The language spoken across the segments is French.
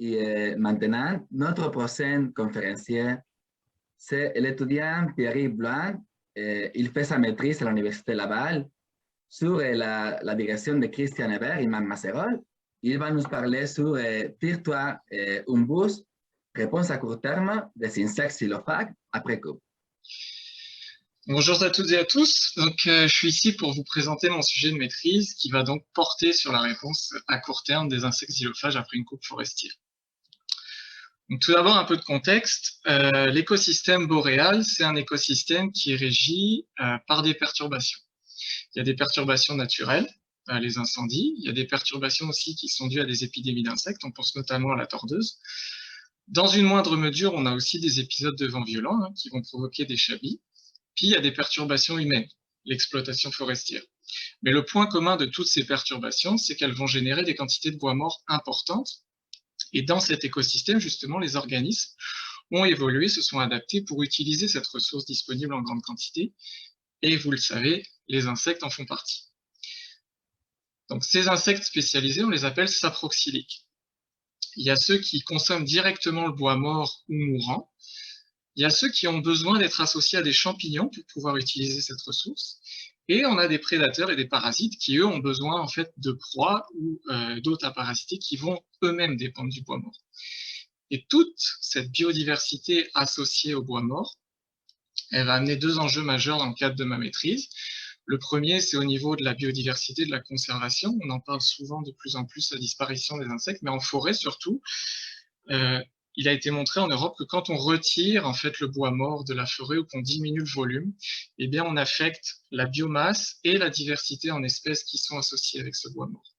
Et maintenant, notre prochain conférencier, c'est l'étudiant Pierre Blanc. Il fait sa maîtrise à l'Université Laval sur la direction de Christian Hebert et Mme Masserol. Il va nous parler sur Tire-toi un bus, réponse à court terme des insectes xylophages après coupe. Bonjour à toutes et à tous. Donc, je suis ici pour vous présenter mon sujet de maîtrise qui va donc porter sur la réponse à court terme des insectes xylophages après une coupe forestière. Donc, tout d'abord, un peu de contexte. L'écosystème boréal, c'est un écosystème qui est régi par des perturbations. Il y a des perturbations naturelles, les incendies. Il y a des perturbations aussi qui sont dues à des épidémies d'insectes. On pense notamment à la tordeuse. Dans une moindre mesure, on a aussi des épisodes de vent violent qui vont provoquer des chablis. Puis, il y a des perturbations humaines, l'exploitation forestière. Mais le point commun de toutes ces perturbations, c'est qu'elles vont générer des quantités de bois mort importantes. Et dans cet écosystème, justement, les organismes ont évolué, se sont adaptés pour utiliser cette ressource disponible en grande quantité. Et vous le savez, les insectes en font partie. Donc, ces insectes spécialisés, on les appelle saproxyliques. Il y a ceux qui consomment directement le bois mort ou mourant. Il y a ceux qui ont besoin d'être associés à des champignons pour pouvoir utiliser cette ressource. Et on a des prédateurs et des parasites qui, eux, ont besoin en fait de proies ou d'hôtes à parasiter qui vont eux-mêmes dépendre du bois mort. Et toute cette biodiversité associée au bois mort, elle va amener deux enjeux majeurs dans le cadre de ma maîtrise. Le premier, c'est au niveau de la biodiversité, de la conservation. On en parle souvent de plus en plus, la disparition des insectes, mais en forêt surtout. Il a été montré en Europe que quand on retire en fait le bois mort de la forêt ou qu'on diminue le volume, eh bien on affecte la biomasse et la diversité en espèces qui sont associées avec ce bois mort.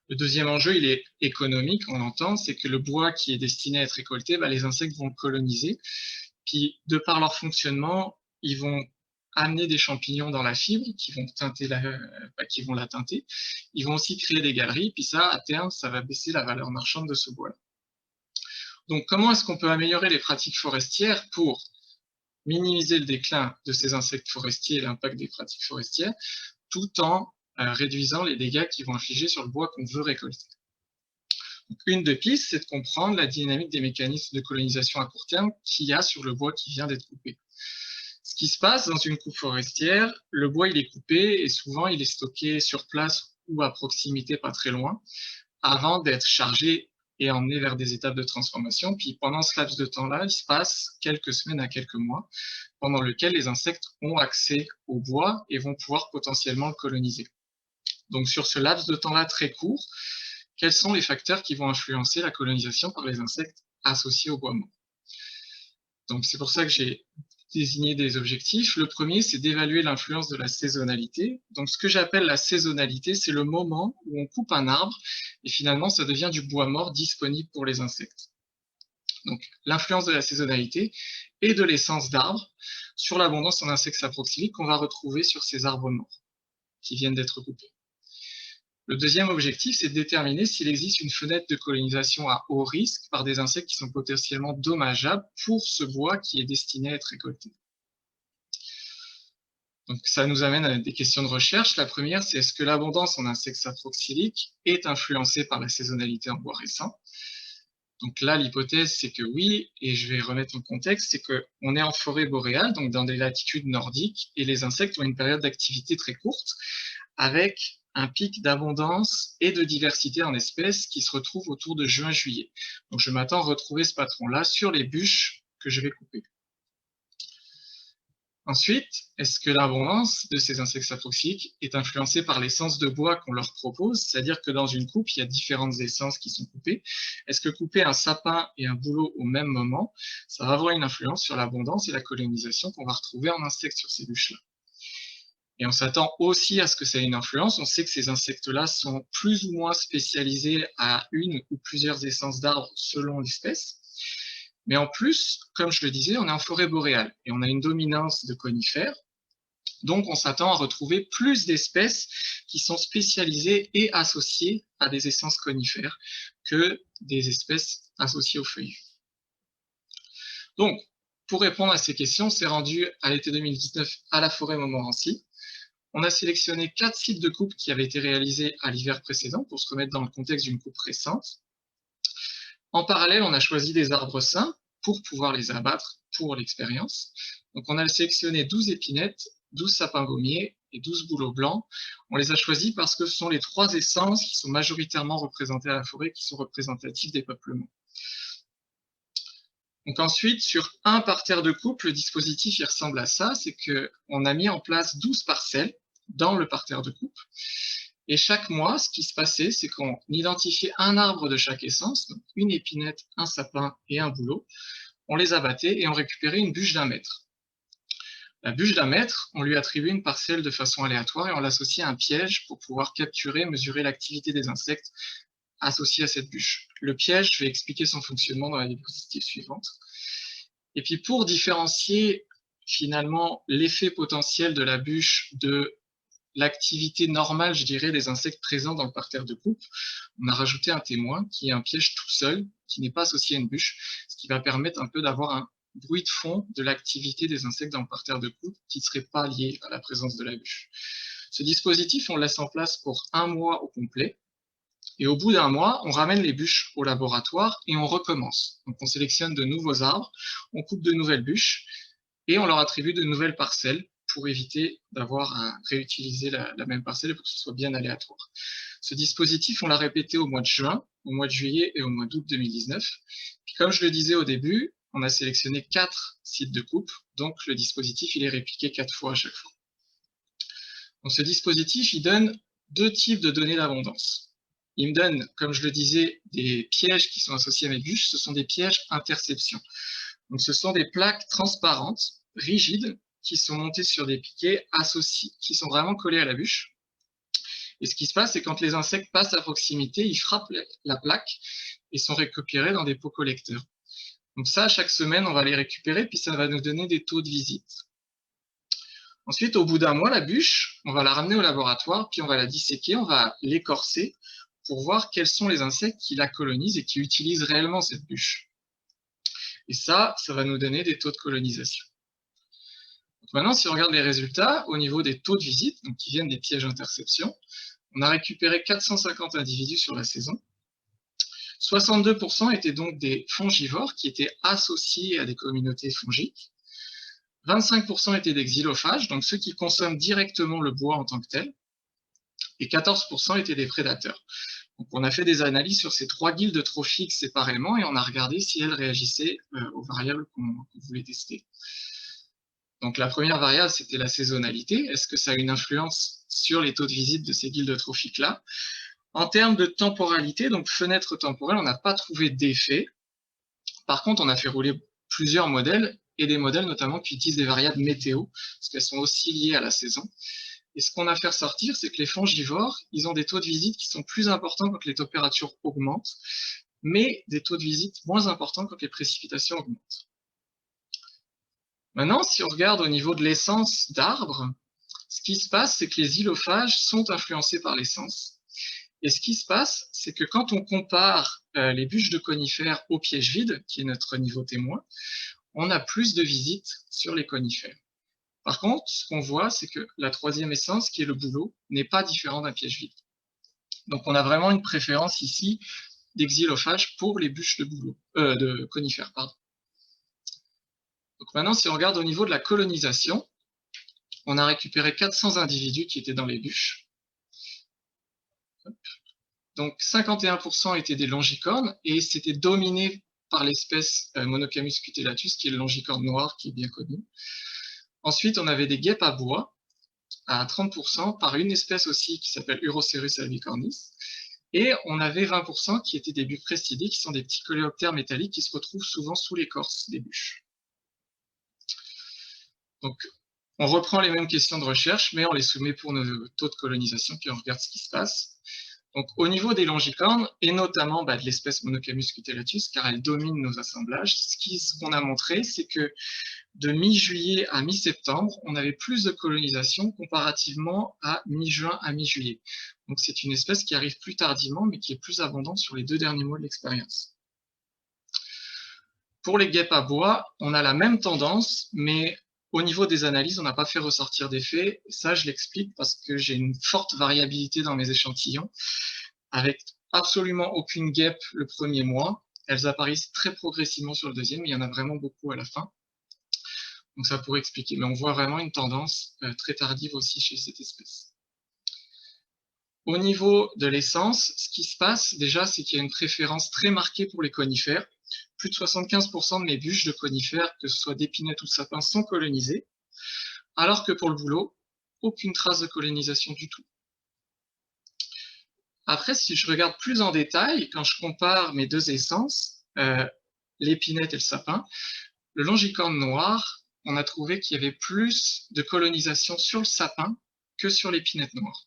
Le deuxième enjeu, il est économique, on l'entend, c'est que le bois qui est destiné à être récolté, les insectes vont le coloniser. Puis de par leur fonctionnement, ils vont amener des champignons dans la fibre qui vont la teinter. Ils vont aussi créer des galeries, puis ça, à terme, ça va baisser la valeur marchande de ce bois-là. Donc, comment est-ce qu'on peut améliorer les pratiques forestières pour minimiser le déclin de ces insectes forestiers et l'impact des pratiques forestières, tout en réduisant les dégâts qu'ils vont infliger sur le bois qu'on veut récolter? Donc, une des pistes, c'est de comprendre la dynamique des mécanismes de colonisation à court terme qu'il y a sur le bois qui vient d'être coupé. Ce qui se passe dans une coupe forestière, le bois il est coupé et souvent il est stocké sur place ou à proximité, pas très loin, avant d'être chargé et emmené vers des étapes de transformation. Puis pendant ce laps de temps-là, il se passe quelques semaines à quelques mois, pendant lequel les insectes ont accès au bois et vont pouvoir potentiellement le coloniser. Donc sur ce laps de temps-là très court, quels sont les facteurs qui vont influencer la colonisation par les insectes associés au bois mort? Donc c'est pour ça que j'ai désigné des objectifs. Le premier, c'est d'évaluer l'influence de la saisonnalité. Donc ce que j'appelle la saisonnalité, c'est le moment où on coupe un arbre et finalement ça devient du bois mort disponible pour les insectes. Donc l'influence de la saisonnalité et de l'essence d'arbres sur l'abondance en insectes saproxyliques qu'on va retrouver sur ces arbres morts qui viennent d'être coupés. Le deuxième objectif, c'est de déterminer s'il existe une fenêtre de colonisation à haut risque par des insectes qui sont potentiellement dommageables pour ce bois qui est destiné à être récolté. Donc, ça nous amène à des questions de recherche. La première, c'est est-ce que l'abondance en insectes saproxyliques est influencée par la saisonnalité en bois récent? Donc là, l'hypothèse, c'est que oui, et je vais remettre en contexte, c'est qu'on est en forêt boréale, donc dans des latitudes nordiques, et les insectes ont une période d'activité très courte, avec un pic d'abondance et de diversité en espèces qui se retrouve autour de juin-juillet. Donc je m'attends à retrouver ce patron-là sur les bûches que je vais couper. Ensuite, est-ce que l'abondance de ces insectes saproxyliques est influencée par l'essence de bois qu'on leur propose? C'est-à-dire que dans une coupe, il y a différentes essences qui sont coupées. Est-ce que couper un sapin et un bouleau au même moment, ça va avoir une influence sur l'abondance et la colonisation qu'on va retrouver en insectes sur ces bûches-là? Et on s'attend aussi à ce que ça ait une influence. On sait que ces insectes-là sont plus ou moins spécialisés à une ou plusieurs essences d'arbres selon l'espèce. Mais en plus, comme je le disais, on est en forêt boréale et on a une dominance de conifères. Donc, on s'attend à retrouver plus d'espèces qui sont spécialisées et associées à des essences conifères que des espèces associées aux feuillus. Donc, pour répondre à ces questions, on s'est rendu à l'été 2019 à la forêt Montmorency. On a sélectionné 4 sites de coupe qui avaient été réalisés à l'hiver précédent pour se remettre dans le contexte d'une coupe récente. En parallèle, on a choisi des arbres sains pour pouvoir les abattre pour l'expérience. Donc on a sélectionné 12 épinettes, 12 sapins gommiers et 12 bouleaux blancs. On les a choisis parce que ce sont les 3 essences qui sont majoritairement représentées à la forêt, qui sont représentatives des peuplements. Donc ensuite, sur un parterre de coupe, le dispositif il ressemble à ça, c'est qu'on a mis en place 12 parcelles dans le parterre de coupe. Et chaque mois, ce qui se passait, c'est qu'on identifiait un arbre de chaque essence, donc une épinette, un sapin et un bouleau. On les abattait et on récupérait une bûche d'1 mètre. La bûche d'1 mètre, on lui attribuait une parcelle de façon aléatoire et on l'associait à un piège pour pouvoir capturer, mesurer l'activité des insectes associés à cette bûche. Le piège, je vais expliquer son fonctionnement dans la diapositive suivante. Et puis pour différencier finalement l'effet potentiel de la bûche de l'activité normale, je dirais, des insectes présents dans le parterre de coupe, on a rajouté un témoin qui est un piège tout seul, qui n'est pas associé à une bûche, ce qui va permettre un peu d'avoir un bruit de fond de l'activité des insectes dans le parterre de coupe qui ne serait pas lié à la présence de la bûche. Ce dispositif, on le laisse en place pour 1 mois au complet. Et au bout d'1 mois, on ramène les bûches au laboratoire et on recommence. Donc on sélectionne de nouveaux arbres, on coupe de nouvelles bûches et on leur attribue de nouvelles parcelles pour éviter d'avoir à réutiliser la même parcelle et pour que ce soit bien aléatoire. Ce dispositif, on l'a répété au mois de juin, au mois de juillet et au mois d'août 2019. Puis comme je le disais au début, on a sélectionné 4 sites de coupe, donc le dispositif il est répliqué 4 fois à chaque fois. Donc ce dispositif, il donne 2 types de données d'abondance. Il me donne, comme je le disais, des pièges qui sont associés à mes bûches, ce sont des pièges interception. Donc ce sont des plaques transparentes, rigides, qui sont montées sur des piquets associés, qui sont vraiment collés à la bûche. Et ce qui se passe, c'est quand les insectes passent à proximité, ils frappent la plaque et sont récupérés dans des pots collecteurs. Donc ça, chaque semaine, on va les récupérer, puis ça va nous donner des taux de visite. Ensuite, au bout d'1 mois, la bûche, on va la ramener au laboratoire, puis on va la disséquer, on va l'écorcer pour voir quels sont les insectes qui la colonisent et qui utilisent réellement cette bûche. Et ça va nous donner des taux de colonisation. Donc maintenant, si on regarde les résultats, au niveau des taux de visite, donc qui viennent des pièges interception, on a récupéré 450 individus sur la saison. 62% étaient donc des fongivores qui étaient associés à des communautés fongiques. 25% étaient des xylophages, donc ceux qui consomment directement le bois en tant que tel. Et 14% étaient des prédateurs. Donc on a fait des analyses sur ces 3 guildes trophiques séparément et on a regardé si elles réagissaient aux variables qu'on voulait tester. Donc la première variable, c'était la saisonnalité. Est-ce que ça a une influence sur les taux de visite de ces guildes trophiques-là? En termes de temporalité, donc fenêtre temporelle, on n'a pas trouvé d'effet. Par contre, on a fait rouler plusieurs modèles, et des modèles notamment qui utilisent des variables météo, parce qu'elles sont aussi liées à la saison. Et ce qu'on a fait ressortir, c'est que les fongivores, ils ont des taux de visite qui sont plus importants quand les températures augmentent, mais des taux de visite moins importants quand les précipitations augmentent. Maintenant, si on regarde au niveau de l'essence d'arbres, ce qui se passe, c'est que les xylophages sont influencés par l'essence. Et ce qui se passe, c'est que quand on compare les bûches de conifères au piège vide, qui est notre niveau témoin, on a plus de visites sur les conifères. Par contre, ce qu'on voit, c'est que la 3e essence, qui est le bouleau, n'est pas différent d'un piège vide. Donc on a vraiment une préférence ici des xylophages pour les bûches de conifères. Pardon. Donc maintenant, si on regarde au niveau de la colonisation, on a récupéré 400 individus qui étaient dans les bûches. Donc 51% étaient des longicornes et c'était dominé par l'espèce Monocamus cutellatus, qui est le longicorne noir, qui est bien connu. Ensuite, on avait des guêpes à bois à 30%, par une espèce aussi qui s'appelle Urocerus albicornis. Et on avait 20% qui étaient des buprestidés, qui sont des petits coléoptères métalliques qui se retrouvent souvent sous l'écorce des bûches. Donc, on reprend les mêmes questions de recherche, mais on les soumet pour nos taux de colonisation, puis on regarde ce qui se passe. Donc, au niveau des longicornes, et notamment de l'espèce Monocamus cutellatus, car elle domine nos assemblages, ce qu'on a montré, c'est que de mi-juillet à mi-septembre, on avait plus de colonisation comparativement à mi-juin à mi-juillet. Donc, c'est une espèce qui arrive plus tardivement, mais qui est plus abondante sur les 2 derniers mois de l'expérience. Pour les guêpes à bois, on a la même tendance, mais au niveau des analyses, on n'a pas fait ressortir d'effet. Ça, je l'explique parce que j'ai une forte variabilité dans mes échantillons, avec absolument aucune guêpe le premier mois, elles apparaissent très progressivement sur le deuxième, il y en a vraiment beaucoup à la fin. Donc ça pourrait expliquer, mais on voit vraiment une tendance très tardive aussi chez cette espèce. Au niveau de l'essence, ce qui se passe déjà, c'est qu'il y a une préférence très marquée pour les conifères. Plus de 75% de mes bûches de conifères, que ce soit d'épinette ou de sapin, sont colonisées, alors que pour le bouleau, aucune trace de colonisation du tout. Après, si je regarde plus en détail, quand je compare mes deux essences, l'épinette et le sapin, le longicorne noir, on a trouvé qu'il y avait plus de colonisation sur le sapin que sur l'épinette noire.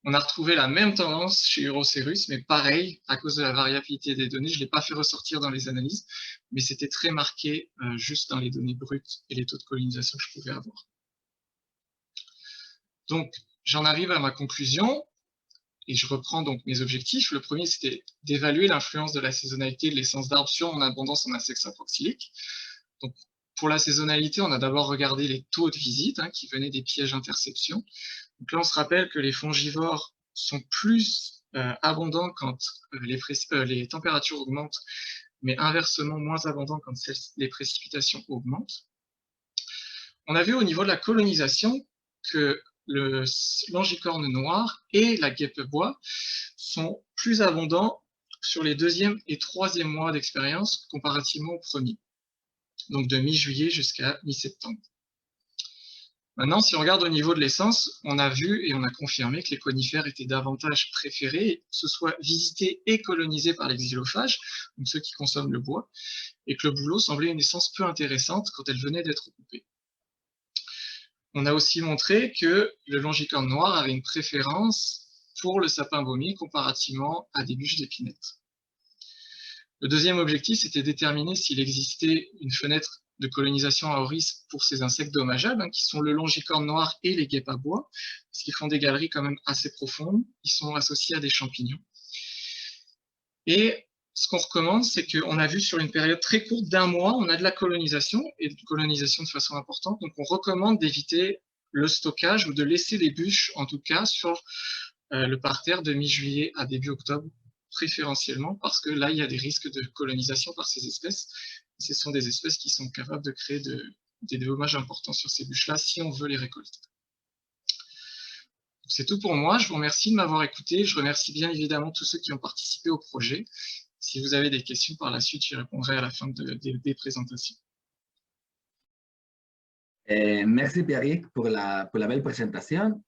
On a retrouvé la même tendance chez Urocerus, mais pareil, à cause de la variabilité des données, je ne l'ai pas fait ressortir dans les analyses, mais c'était très marqué juste dans les données brutes et les taux de colonisation que je pouvais avoir. Donc, j'en arrive à ma conclusion, et je reprends donc mes objectifs. Le premier, c'était d'évaluer l'influence de la saisonnalité de l'essence d'arbre sur mon abondance en insectes saprophyliques. Donc, pour la saisonnalité, on a d'abord regardé les taux de visite qui venaient des pièges interception. Donc là, on se rappelle que les fongivores sont plus abondants quand les températures augmentent, mais inversement moins abondants quand les précipitations augmentent. On a vu au niveau de la colonisation que le longicorne noir et la guêpe-bois sont plus abondants sur les deuxième et troisième mois d'expérience comparativement au premier, donc de mi-juillet jusqu'à mi-septembre. Maintenant, si on regarde au niveau de l'essence, on a vu et on a confirmé que les conifères étaient davantage préférés, que ce soit visités et colonisés par les xylophages, donc ceux qui consomment le bois, et que le bouleau semblait une essence peu intéressante quand elle venait d'être coupée. On a aussi montré que le longicorne noir avait une préférence pour le sapin baumier comparativement à des bûches d'épinette. Le deuxième objectif, c'était de déterminer s'il existait une fenêtre de colonisation à haut risque pour ces insectes dommageables, qui sont le longicorne noir et les guêpes à bois, parce qu'ils font des galeries quand même assez profondes, ils sont associés à des champignons. Et ce qu'on recommande, c'est qu'on a vu sur une période très courte d'1 mois, on a de la colonisation, et de colonisation de façon importante, donc on recommande d'éviter le stockage ou de laisser les bûches, en tout cas, sur le parterre de mi-juillet à début octobre, préférentiellement, parce que là, il y a des risques de colonisation par ces espèces. Ce sont des espèces qui sont capables de créer des dommages importants sur ces bûches-là si on veut les récolter. C'est tout pour moi. Je vous remercie de m'avoir écouté. Je remercie bien évidemment tous ceux qui ont participé au projet. Si vous avez des questions par la suite, j'y répondrai à la fin des présentations. Merci Pierrick pour la belle présentation.